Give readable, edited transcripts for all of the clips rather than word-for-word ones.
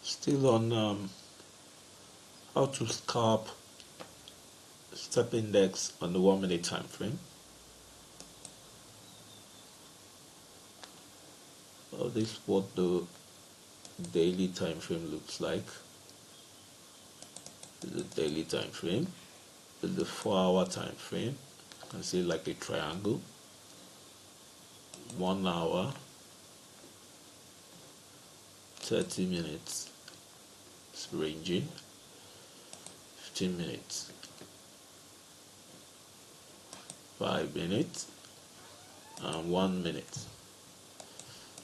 Still on how to scalp step index on the 1 minute time frame. This is what the daily time frame looks like. This is the daily time frame. This is the 4-hour time frame. You can see like a triangle. 1 hour, 30 minutes, it's ranging, 15 minutes, 5 minutes, and 1 minute.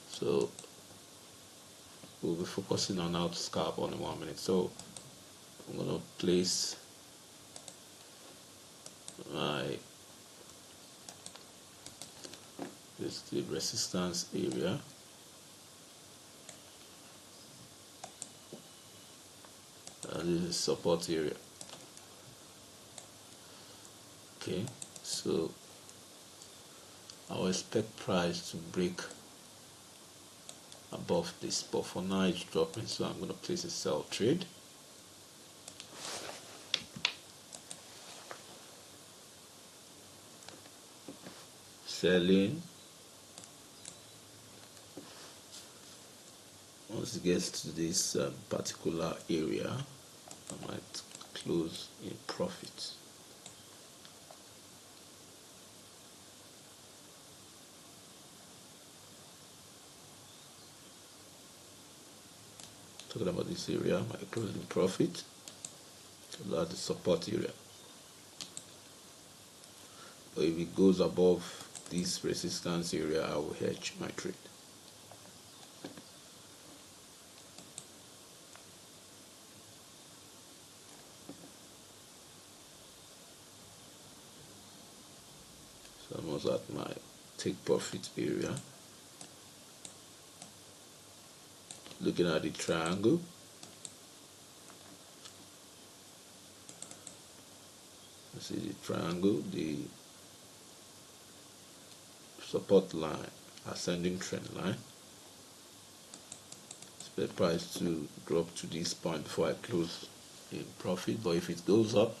So we'll be focusing on how to scalp on the 1 minute. So I'm going to place this the resistance area. And this is support area. Okay, so I'll expect price to break above this, but for now it's dropping, so I'm going to place a sell trade. Selling. Once it gets to this particular area, I might close in profit. Talking about this area, my closing profit. That's the support area. But if it goes above this resistance area, I will hedge my trade. So I'm also at my take profit area. Looking at the triangle. You see the triangle, the support line, ascending trend line. Expect price to drop to this point before I close in profit, but if it goes up,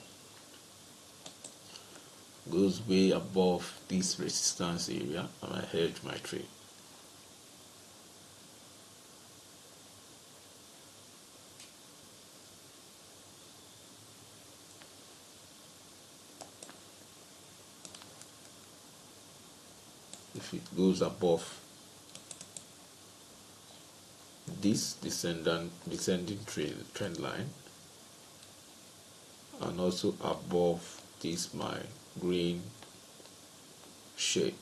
goes way above this resistance area, I might hedge my trade. If it goes above this descending trend line, and also above this my green shape,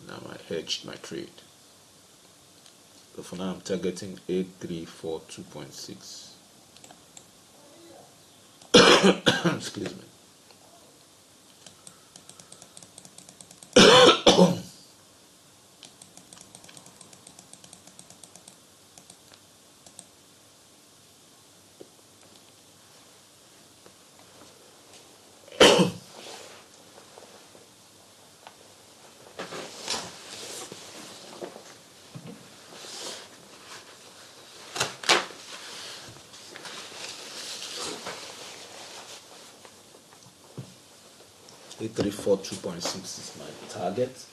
now I hedged my trade. So for now I'm targeting 8342.6. Excuse me. $8342.6 is my target.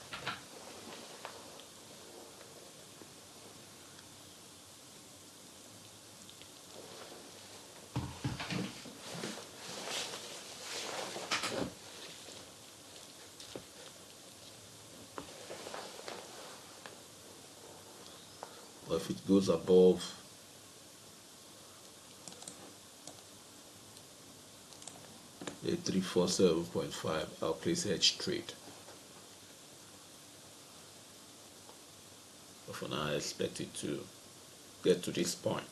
But if it goes above 8347.5, I'll place hedge trade. But for now, I expect it to get to this point.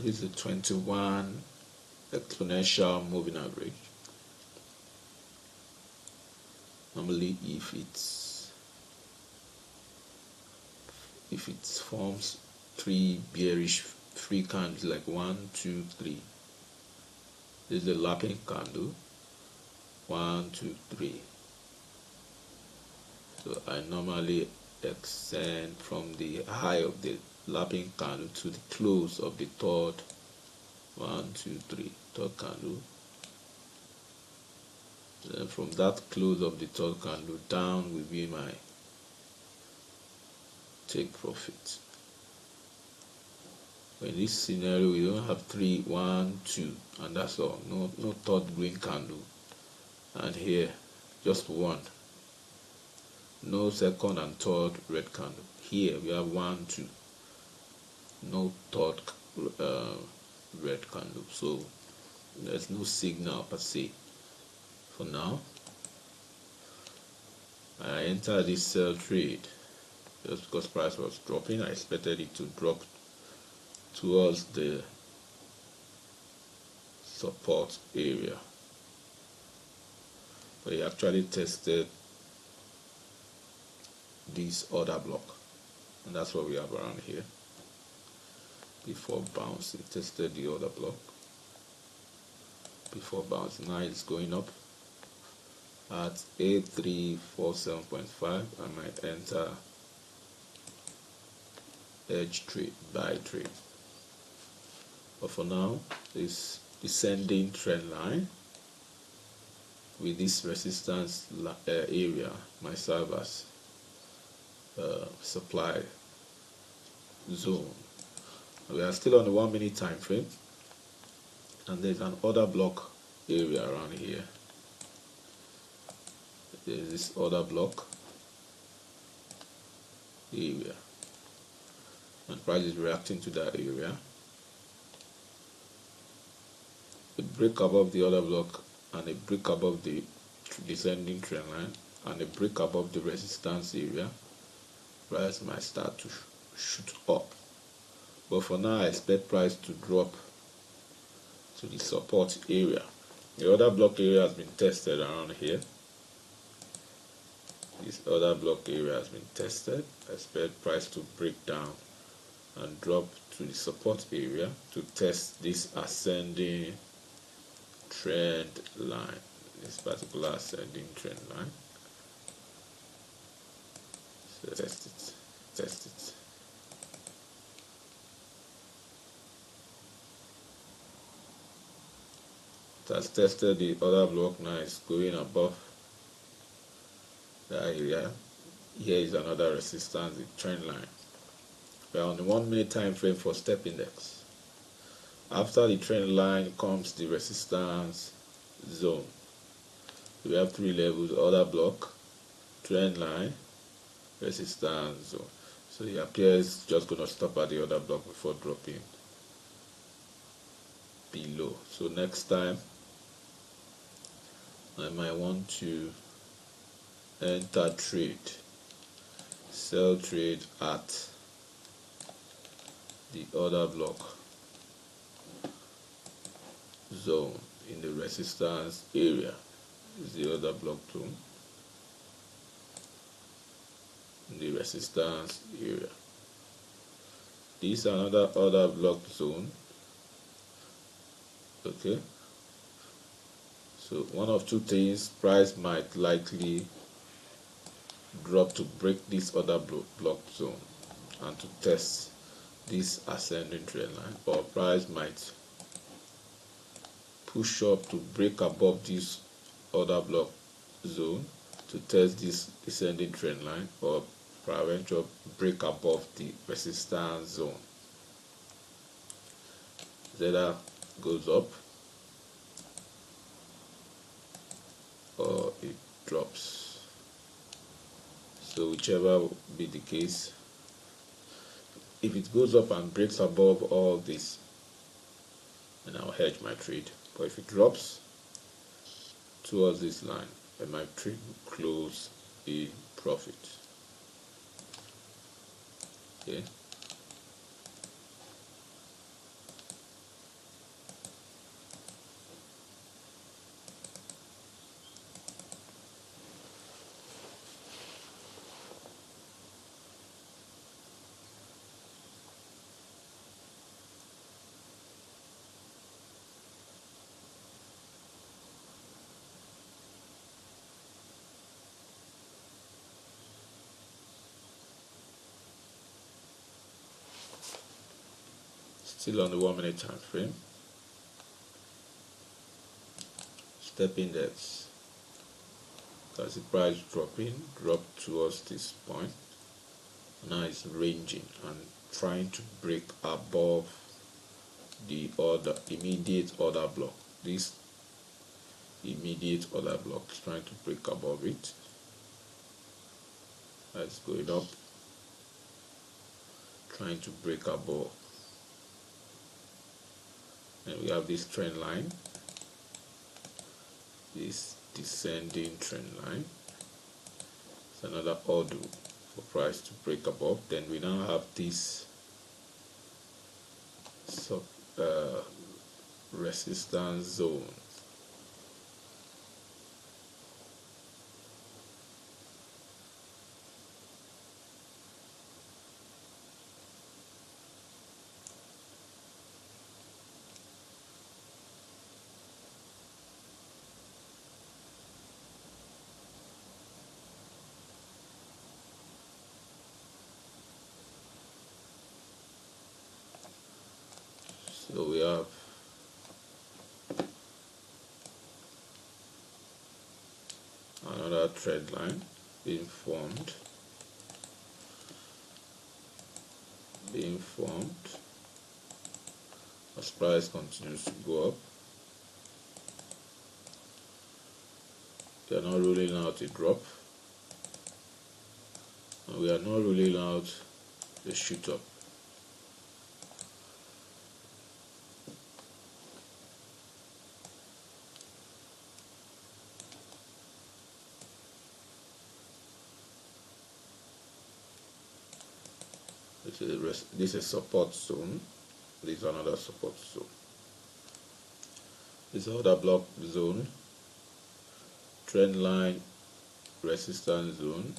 This is a 21 exponential moving average. Normally if it forms three bearish free candles, like 1, 2, 3, this is the lapping candle, 1, 2, 3. So I normally extend from the high of the lapping candle to the close of the third, 1, 2, 3, third candle. Then from that close of the third candle down will be my take profit. In this scenario, we don't have 3, 1, 2, and that's all. No third green candle, and here just one. No second and third red candle. Here we have 1, 2. No third red candle. So there's no signal per se. For now, I enter this sell trade just because price was dropping. I expected it to drop towards the support area, but it actually tested this order block, and that's what we have around here. Before bouncing, tested the order block before bouncing. Now it's going up at 8347.5. I might enter edge trade, buy trade. But for now, this descending trend line with this resistance area might serve as supply zone. We are still on the 1 minute time frame, and there's an order block area around here. There's this order block area, and price is reacting to that area. A break above the order block and a break above the descending trend line and a break above the resistance area, price might start to shoot up. But for now, I expect price to drop to the support area. The order block area has been tested around here. This order block area has been tested. I expect price to break down and drop to the support area to test this ascending trend line, this particular ascending trend line. So test it. It has tested the other block. Now it's going above that area. Here is another resistance, the trend line. We are on the 1 minute time frame for step index. After the trend line comes the resistance zone. We have three levels: order block, trend line, resistance zone. So it appears just going to stop at the order block before dropping below. So next time I might want to enter trade, sell trade at the order block zone in the resistance area. This is the order block zone in the resistance area. This is another order block zone. Okay, so one of two things: price might likely drop to break this order block zone and to test this ascending trend line, or price might push up to break above this order block zone to test this descending trend line, or peradventure break above the resistance zone. Either goes up or it drops. So whichever be the case, if it goes up and breaks above all this, then I'll hedge my trade. But if it drops towards this line, I might trade close a profit. Okay. Still on the 1 minute time frame. Step index, as the price dropped towards this point. Now it's ranging and trying to break above the immediate order block. This immediate order block is trying to break above it. It's going up, trying to break above. And we have this trend line, this descending trend line. It's another order for price to break above. Then we now have this resistance zone. So we have another trend line being formed, as price continues to go up. We are not ruling out a drop, and we are not ruling out a shoot up. This is support zone. This is another support zone. This other block zone, trend line, resistance zone,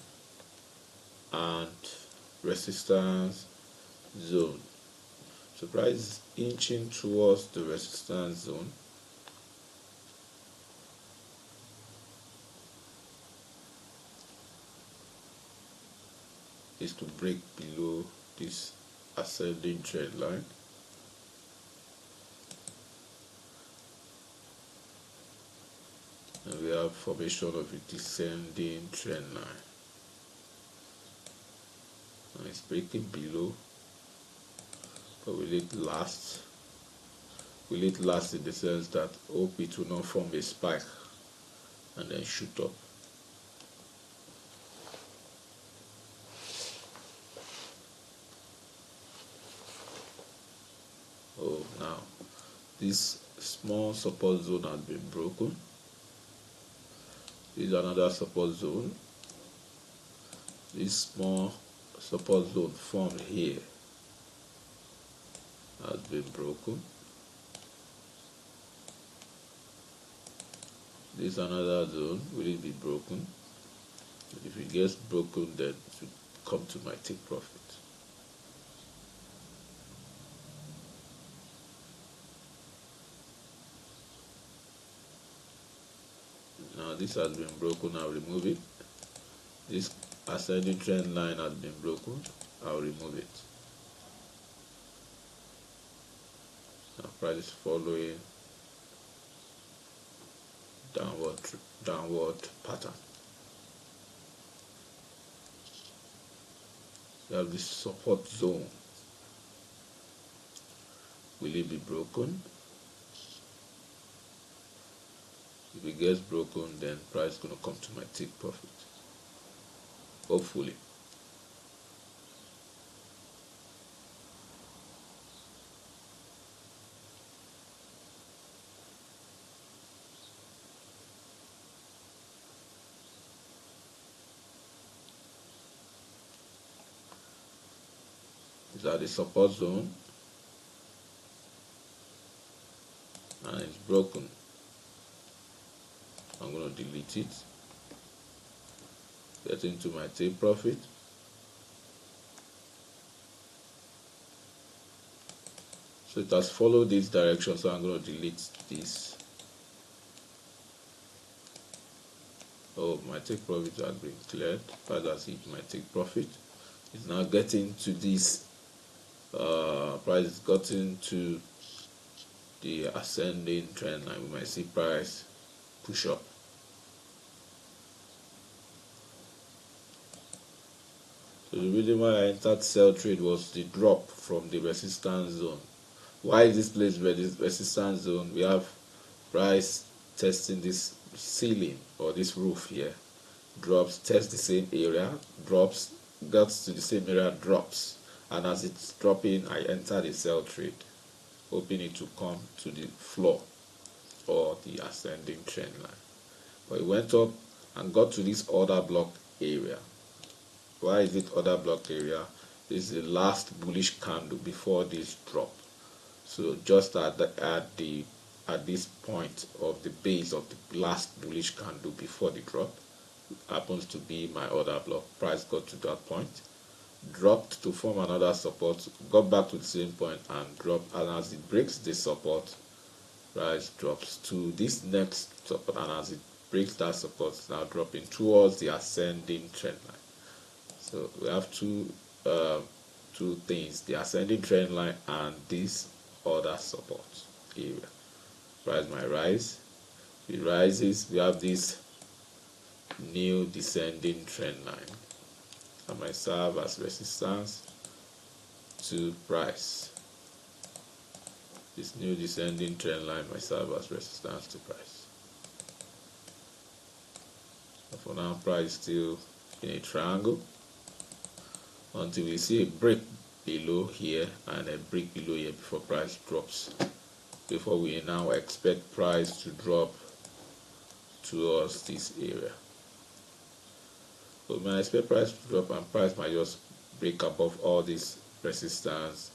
and resistance zone. So price is inching towards the resistance zone. Is to break below this ascending trend line. And we have formation of a descending trend line. And it's breaking below, but will it last? Will it last in the sense that hope it will not form a spike and then shoot up? Oh, now this small support zone has been broken. This is another support zone. This small support zone formed here has been broken. This is another zone. Will it be broken? If it gets broken, then it will come to my take profit. Now this has been broken, I'll remove it. This ascending trend line has been broken, I'll remove it. Now price is following downward pattern. You have this support zone. Will it be broken? If it gets broken, then price is going to come to my take profit. Hopefully. These are the support zone, and it's broken. I'm going to delete it, get into my take profit. So it has followed this direction, so I'm going to delete this. Oh, my take profit has been cleared. Price has hit my take profit. It's now getting to this price has gotten to the ascending trend line, we might see price push up. So the reason why I entered sell trade was the drop from the resistance zone. Why is this place resistance zone? We have price testing this ceiling or this roof here, drops, test the same area, drops, gets to the same area, drops, and as it's dropping, I enter the sell trade, hoping it to come to the floor or the ascending trend line. But it went up and got to this order block area. Why is it order block area? This is the last bullish candle before this drop. So just at this point of the base of the last bullish candle before the drop happens to be my order block. Price got to that point, dropped to form another support, got back to the same point and dropped, and as it breaks this support, price drops to this next support, and as it breaks that support, it's now dropping towards the ascending trend line. So we have two things, the ascending trend line and this other support area. Price might rise. If it rises, we have this new descending trend line that might serve as resistance to price. This new descending trend line might serve as resistance to price. But for now, price is still in a triangle until we see a break below here and a break below here before price drops, before we now expect price to drop towards this area. So we might expect price to drop and price might just break above all these resistance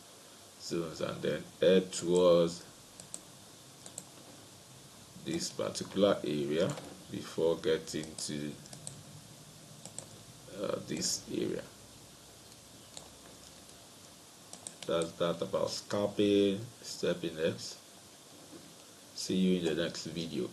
zones and then head towards this particular area before getting to this area. That's that about scalping, stepping next. See you in the next video.